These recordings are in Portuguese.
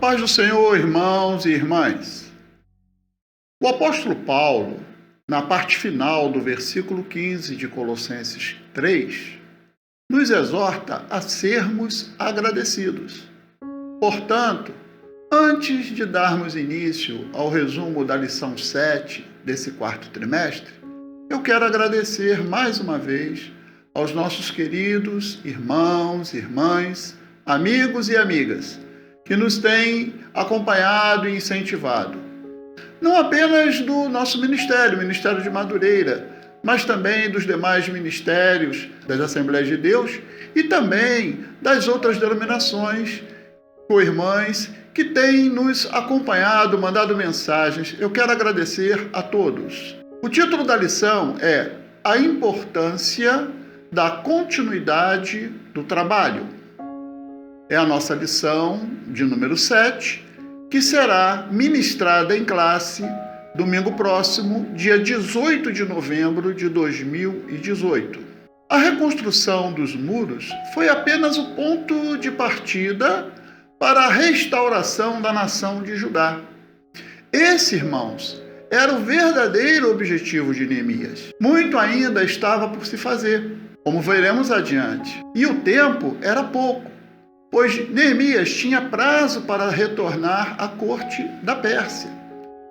Paz do Senhor, irmãos e irmãs. O apóstolo Paulo, na parte final do versículo 15 de Colossenses 3, nos exorta a sermos agradecidos. Portanto, antes de darmos início ao resumo da lição 7 desse quarto trimestre, eu quero agradecer mais uma vez aos nossos queridos irmãos, irmãs, amigos e amigas que nos têm acompanhado e incentivado. Não apenas do nosso ministério, o Ministério de Madureira, mas também dos demais ministérios das Assembleias de Deus e também das outras denominações, co-irmãs, que têm nos acompanhado, mandado mensagens. Eu quero agradecer a todos. O título da lição é A Importância da Continuidade do Trabalho. É a nossa lição de número 7, que será ministrada em classe domingo próximo, dia 18 de novembro de 2018. A reconstrução dos muros foi apenas o ponto de partida para a restauração da nação de Judá. Esse, irmãos, era o verdadeiro objetivo de Neemias. Muito ainda estava por se fazer, como veremos adiante. E o tempo era pouco, pois Neemias tinha prazo para retornar à corte da Pérsia,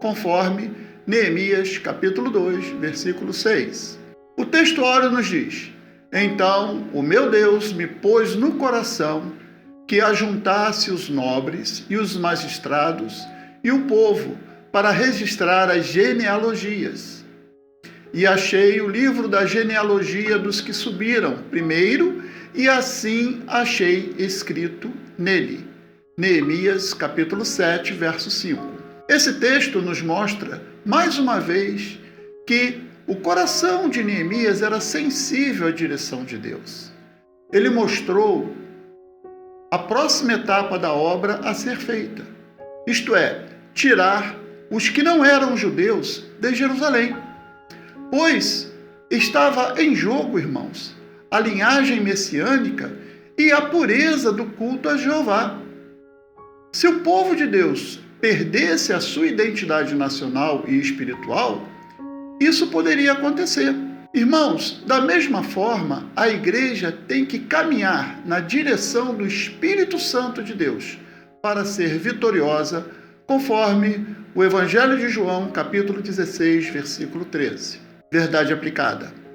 conforme Neemias capítulo 2, versículo 6. O textuário nos diz: Então o meu Deus me pôs no coração que ajuntasse os nobres e os magistrados e o povo para registrar as genealogias. E achei o livro da genealogia dos que subiram primeiro, e assim achei escrito nele. Neemias capítulo 7, verso 5. Esse texto nos mostra, mais uma vez, que o coração de Neemias era sensível à direção de Deus. Ele mostrou a próxima etapa da obra a ser feita, isto é, tirar os que não eram judeus de Jerusalém, pois estava em jogo, irmãos, a linhagem messiânica e a pureza do culto a Jeová. Se o povo de Deus perdesse a sua identidade nacional e espiritual, isso poderia acontecer. Irmãos, da mesma forma, a igreja tem que caminhar na direção do Espírito Santo de Deus para ser vitoriosa, conforme o Evangelho de João, capítulo 16, versículo 13. Verdade aplicada.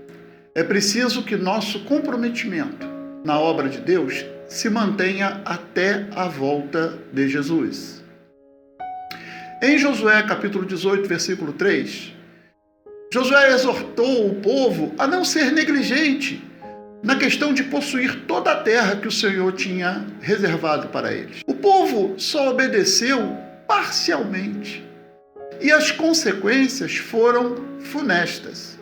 É preciso que nosso comprometimento na obra de Deus se mantenha até a volta de Jesus. Em Josué, capítulo 18, versículo 3, Josué exortou o povo a não ser negligente na questão de possuir toda a terra que o Senhor tinha reservado para eles. O povo só obedeceu parcialmente e as consequências foram funestas.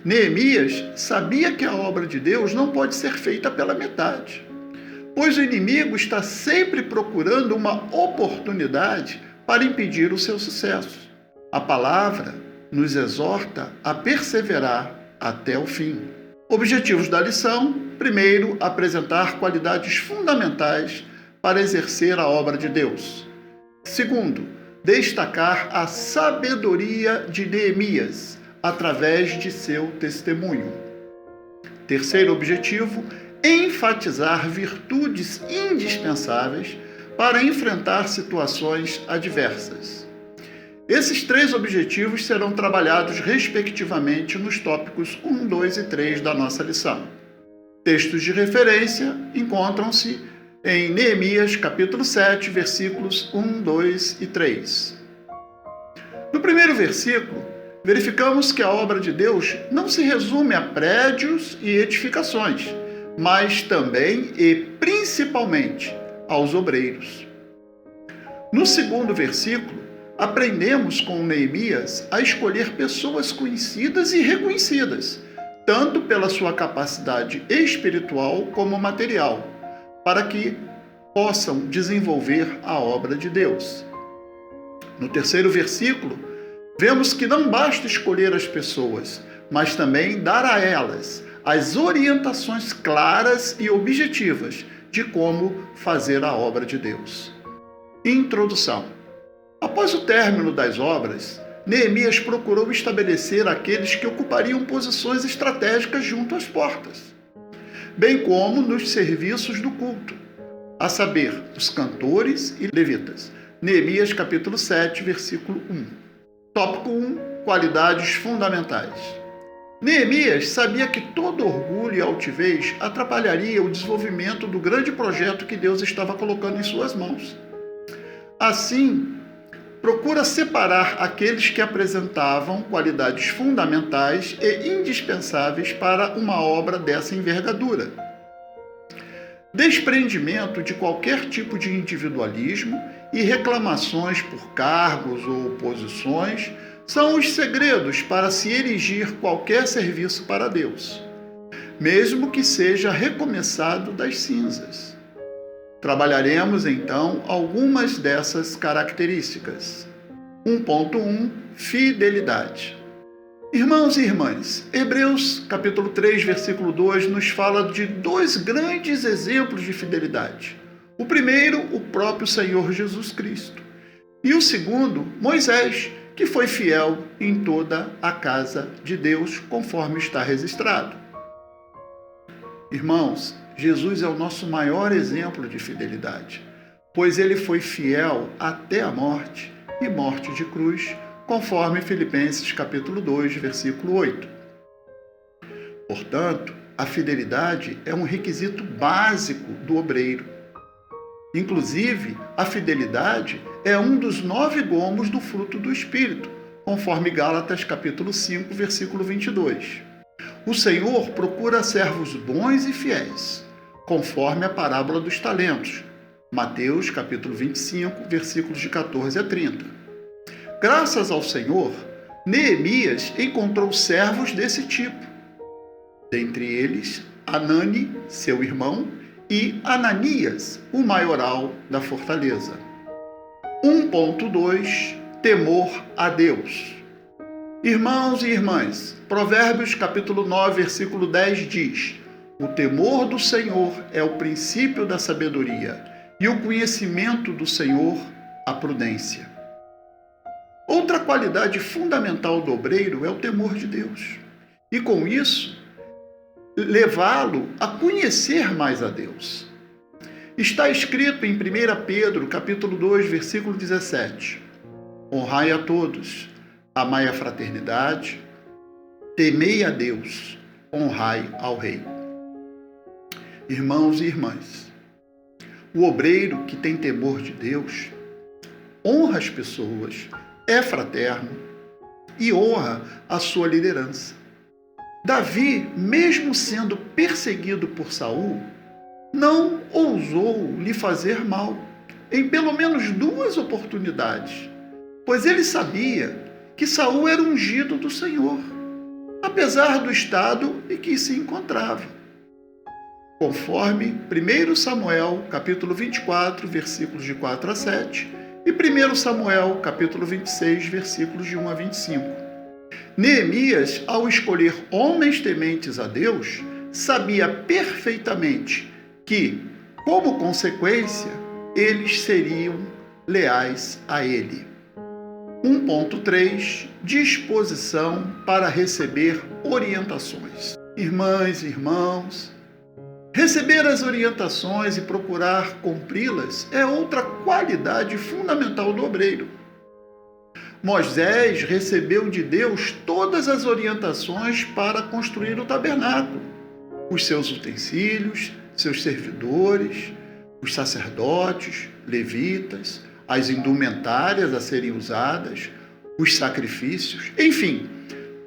Neemias sabia que a obra de Deus não pode ser feita pela metade, pois o inimigo está sempre procurando uma oportunidade para impedir o seu sucesso. A palavra nos exorta a perseverar até o fim. Objetivos da lição: primeiro, apresentar qualidades fundamentais para exercer a obra de Deus. Segundo, destacar a sabedoria de Neemias através de seu testemunho. Terceiro objetivo, enfatizar virtudes indispensáveis para enfrentar situações adversas. Esses três objetivos serão trabalhados respectivamente nos tópicos 1, 2 e 3 da nossa lição. Textos de referência encontram-se em Neemias capítulo 7, versículos 1, 2 e 3. No primeiro versículo, verificamos que a obra de Deus não se resume a prédios e edificações, mas também e principalmente aos obreiros. No segundo versículo, aprendemos com Neemias a escolher pessoas conhecidas e reconhecidas, tanto pela sua capacidade espiritual como material, para que possam desenvolver a obra de Deus. No terceiro versículo, vemos que não basta escolher as pessoas, mas também dar a elas as orientações claras e objetivas de como fazer a obra de Deus. Introdução. Após o término das obras, Neemias procurou estabelecer aqueles que ocupariam posições estratégicas junto às portas, bem como nos serviços do culto, a saber, os cantores e levitas. Neemias capítulo 7, versículo 1. Tópico 1. Qualidades fundamentais. Neemias sabia que todo orgulho e altivez atrapalharia o desenvolvimento do grande projeto que Deus estava colocando em suas mãos. Assim, procura separar aqueles que apresentavam qualidades fundamentais e indispensáveis para uma obra dessa envergadura. Desprendimento de qualquer tipo de individualismo e reclamações por cargos ou posições são os segredos para se erigir qualquer serviço para Deus, mesmo que seja recomeçado das cinzas. Trabalharemos então algumas dessas características. 1.1 Fidelidade. Irmãos e irmãs, Hebreus capítulo 3, versículo 2 nos fala de dois grandes exemplos de fidelidade. O primeiro, o próprio Senhor Jesus Cristo. E o segundo, Moisés, que foi fiel em toda a casa de Deus, conforme está registrado. Irmãos, Jesus é o nosso maior exemplo de fidelidade, pois ele foi fiel até a morte e morte de cruz, conforme Filipenses capítulo 2, versículo 8. Portanto, a fidelidade é um requisito básico do obreiro. Inclusive, a fidelidade é um dos 9 gomos do fruto do Espírito, conforme Gálatas capítulo 5, versículo 22. O Senhor procura servos bons e fiéis, conforme a parábola dos talentos, Mateus capítulo 25, versículos de 14 a 30. Graças ao Senhor, Neemias encontrou servos desse tipo. Dentre eles, Anani, seu irmão, e Ananias, o maioral da fortaleza. 1.2 Temor a Deus. Irmãos e irmãs, Provérbios capítulo 9, versículo 10 diz: o temor do Senhor é o princípio da sabedoria, e o conhecimento do Senhor, a prudência. Outra qualidade fundamental do obreiro é o temor de Deus. E com isso, levá-lo a conhecer mais a Deus. Está escrito em 1 Pedro, capítulo 2, versículo 17: honrai a todos, amai a fraternidade, temei a Deus, honrai ao rei. Irmãos e irmãs, o obreiro que tem temor de Deus honra as pessoas, é fraterno e honra a sua liderança. Davi, mesmo sendo perseguido por Saul, não ousou lhe fazer mal, em pelo menos 2 oportunidades, pois ele sabia que Saul era ungido do Senhor, apesar do estado em que se encontrava. Conforme 1 Samuel, capítulo 24, versículos de 4 a 7, e 1 Samuel, capítulo 26, versículos de 1 a 25. Neemias, ao escolher homens tementes a Deus, sabia perfeitamente que, como consequência, eles seriam leais a ele. 1.3 Disposição para receber orientações. Irmãs e irmãos, receber as orientações e procurar cumpri-las é outra qualidade fundamental do obreiro. Moisés recebeu de Deus todas as orientações para construir o tabernáculo, os seus utensílios, seus servidores, os sacerdotes, levitas, as indumentárias a serem usadas, os sacrifícios, enfim,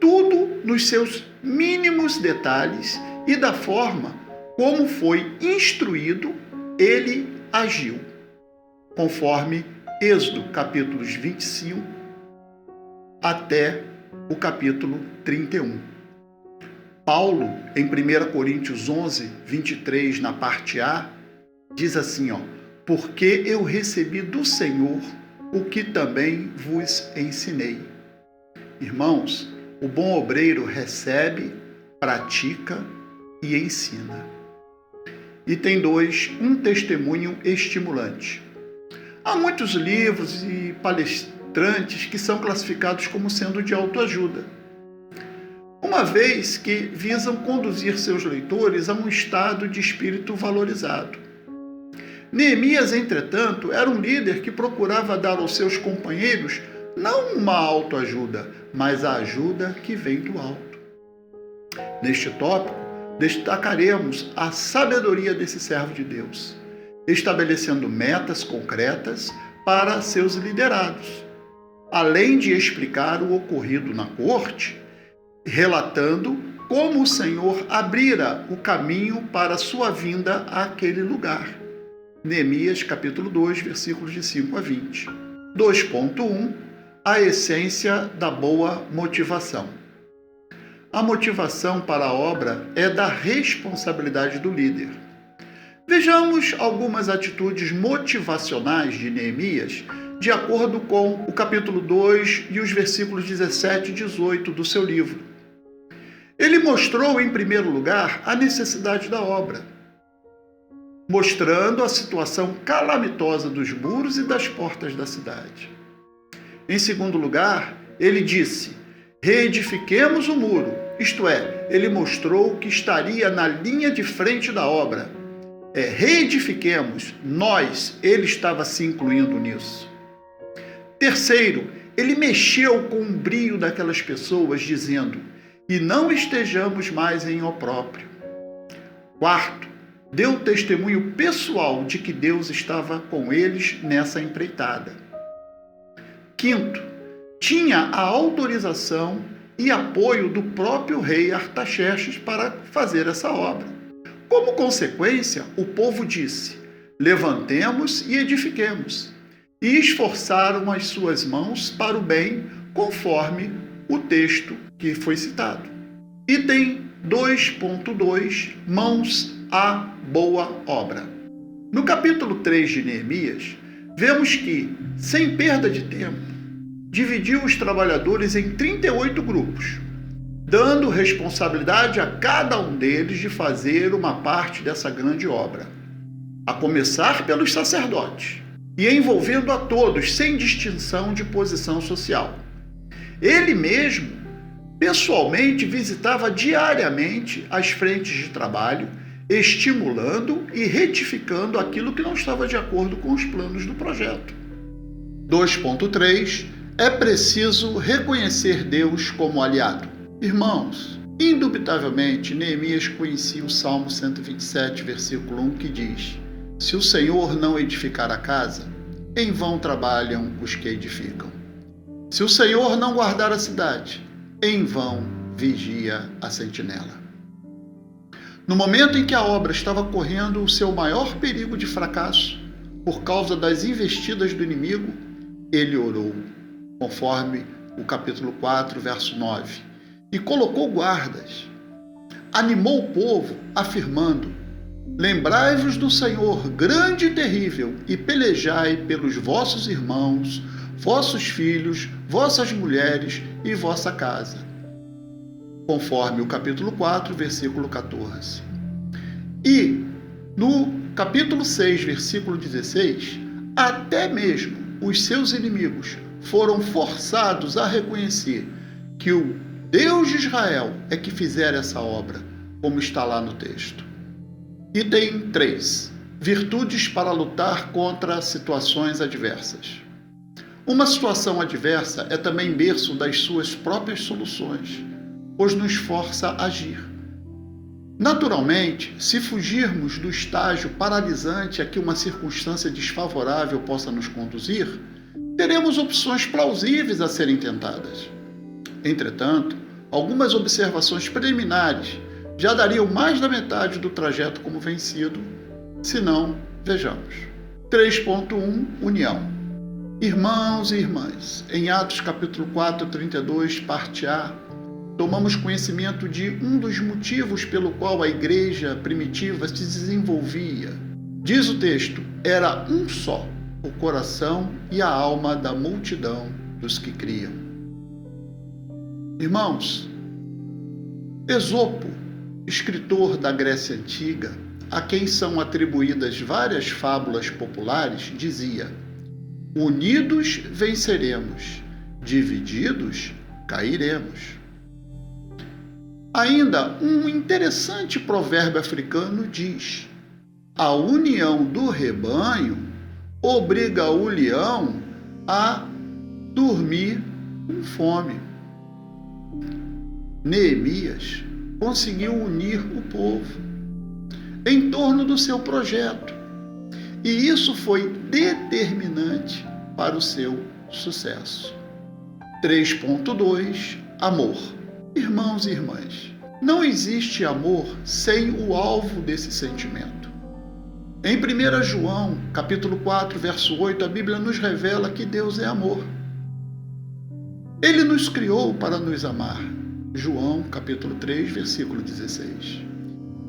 tudo nos seus mínimos detalhes e da forma como foi instruído, ele agiu, conforme Êxodo capítulos 25 até o capítulo 31. Paulo, em 1 Coríntios 11, 23, na parte A, diz assim, porque eu recebi do Senhor o que também vos ensinei. Irmãos, o bom obreiro recebe, pratica e ensina. Item 2, um testemunho estimulante. Há muitos livros e palestrantes que são classificados como sendo de autoajuda, uma vez que visam conduzir seus leitores a um estado de espírito valorizado. Neemias, entretanto, era um líder que procurava dar aos seus companheiros não uma autoajuda, mas a ajuda que vem do alto. Neste tópico, destacaremos a sabedoria desse servo de Deus, estabelecendo metas concretas para seus liderados, além de explicar o ocorrido na corte, relatando como o Senhor abrira o caminho para sua vinda àquele lugar. Neemias capítulo 2, versículos de 5 a 20. 2.1. A essência da boa motivação. A motivação para a obra é da responsabilidade do líder. Vejamos algumas atitudes motivacionais de Neemias, de acordo com o capítulo 2 e os versículos 17 e 18 do seu livro. Ele mostrou, em primeiro lugar, a necessidade da obra, mostrando a situação calamitosa dos muros e das portas da cidade. Em segundo lugar, ele disse: reedifiquemos o muro, isto é, ele mostrou que estaria na linha de frente da obra. Reedifiquemos, nós, ele estava se incluindo nisso. Terceiro, ele mexeu com o brio daquelas pessoas, dizendo: e não estejamos mais em opróbrio. Quarto, deu testemunho pessoal de que Deus estava com eles nessa empreitada. Quinto, tinha a autorização e apoio do próprio rei Artaxerxes para fazer essa obra. Como consequência, o povo disse: levantemos e edifiquemos, e esforçaram as suas mãos para o bem, conforme o texto que foi citado. Item 2.2, mãos à boa obra. No capítulo 3 de Neemias, vemos que, sem perda de tempo, dividiu os trabalhadores em 38 grupos, dando responsabilidade a cada um deles de fazer uma parte dessa grande obra, a começar pelos sacerdotes, e envolvendo a todos sem distinção de posição social. Ele mesmo, pessoalmente, visitava diariamente as frentes de trabalho, estimulando e retificando aquilo que não estava de acordo com os planos do projeto. 2.3. É preciso reconhecer Deus como aliado. Irmãos, indubitavelmente, Neemias conhecia o Salmo 127, versículo 1, que diz: se o Senhor não edificar a casa, em vão trabalham os que edificam. Se o Senhor não guardar a cidade, em vão vigia a sentinela. No momento em que a obra estava correndo o seu maior perigo de fracasso, por causa das investidas do inimigo, ele orou, conforme o capítulo 4, verso 9, e colocou guardas. Animou o povo, afirmando: lembrai-vos do Senhor grande e terrível, e pelejai pelos vossos irmãos, vossos filhos, vossas mulheres e vossa casa. Conforme o capítulo 4, versículo 14. E no capítulo 6, versículo 16, até mesmo os seus inimigos foram forçados a reconhecer que o Deus de Israel é que fizera essa obra, como está lá no texto. Item 3. Virtudes para lutar contra situações adversas. Uma situação adversa é também berço das suas próprias soluções, pois nos força a agir. Naturalmente, se fugirmos do estágio paralisante a que uma circunstância desfavorável possa nos conduzir, teremos opções plausíveis a serem tentadas. Entretanto, algumas observações preliminares já dariam mais da metade do trajeto como vencido, se não, vejamos. 3.1 União. Irmãos e irmãs, em Atos capítulo 4, 32, parte A, tomamos conhecimento de um dos motivos pelo qual a igreja primitiva se desenvolvia. Diz o texto: era um só o coração e a alma da multidão dos que criam. Irmãos, Esopo, escritor da Grécia Antiga, a quem são atribuídas várias fábulas populares, dizia: Unidos venceremos, divididos cairemos. Ainda um interessante provérbio africano diz: a união do rebanho obriga o leão a dormir com fome. Neemias conseguiu unir o povo em torno do seu projeto, e isso foi determinante para o seu sucesso. 3.2 Amor. Irmãos e irmãs, não existe amor sem o alvo desse sentimento. Em 1 João, capítulo 4, verso 8, a Bíblia nos revela que Deus é amor. Ele nos criou para nos amar. João, capítulo 3, versículo 16.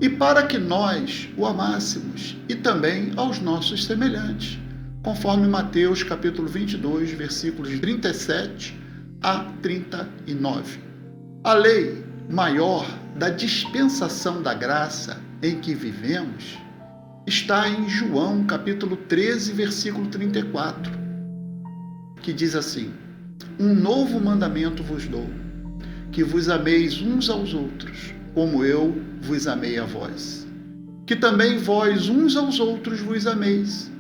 E para que nós o amássemos, e também aos nossos semelhantes, conforme Mateus, capítulo 22, versículos 37 a 39. A lei maior da dispensação da graça em que vivemos está em João, capítulo 13, versículo 34, que diz assim: um novo mandamento vos dou, que vos ameis uns aos outros, como eu vos amei a vós, que também vós uns aos outros vos ameis.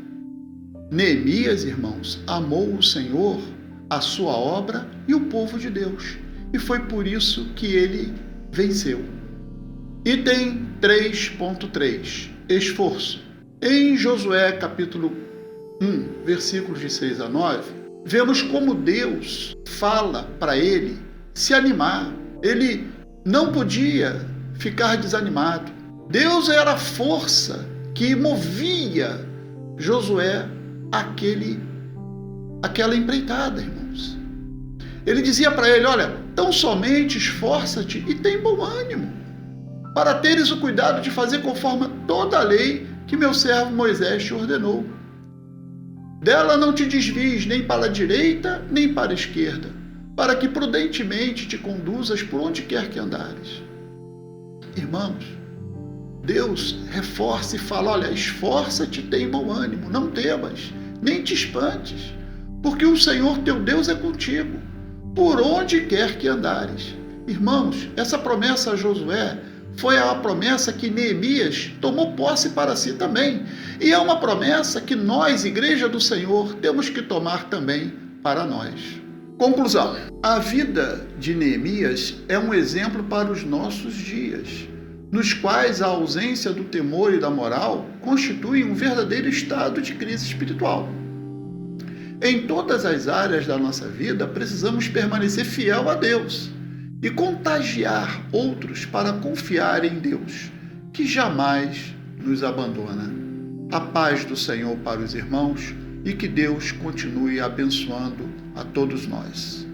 Neemias, irmãos, amou o Senhor, a sua obra e o povo de Deus, e foi por isso que ele venceu. Item 3.3 Esforço. Em Josué capítulo 1, versículos de 6 a 9, vemos como Deus fala para ele se animar. Ele não podia ficar desanimado. Deus era a força que movia Josué àquela empreitada, irmãos. Ele dizia para ele: olha, tão somente esforça-te e tem bom ânimo, para teres o cuidado de fazer conforme toda a lei que meu servo Moisés te ordenou. Dela não te desvies nem para a direita, nem para a esquerda, para que prudentemente te conduzas por onde quer que andares. Irmãos, Deus reforça e fala: olha, esforça-te, tem bom ânimo, não temas, nem te espantes, porque o Senhor teu Deus é contigo, por onde quer que andares. Irmãos, essa promessa a Josué foi a promessa que Neemias tomou posse para si também. E é uma promessa que nós, Igreja do Senhor, temos que tomar também para nós. Conclusão. A vida de Neemias é um exemplo para os nossos dias, nos quais a ausência do temor e da moral constitui um verdadeiro estado de crise espiritual. Em todas as áreas da nossa vida, precisamos permanecer fiel a Deus e contagiar outros para confiar em Deus, que jamais nos abandona. A paz do Senhor para os irmãos e que Deus continue abençoando a todos nós.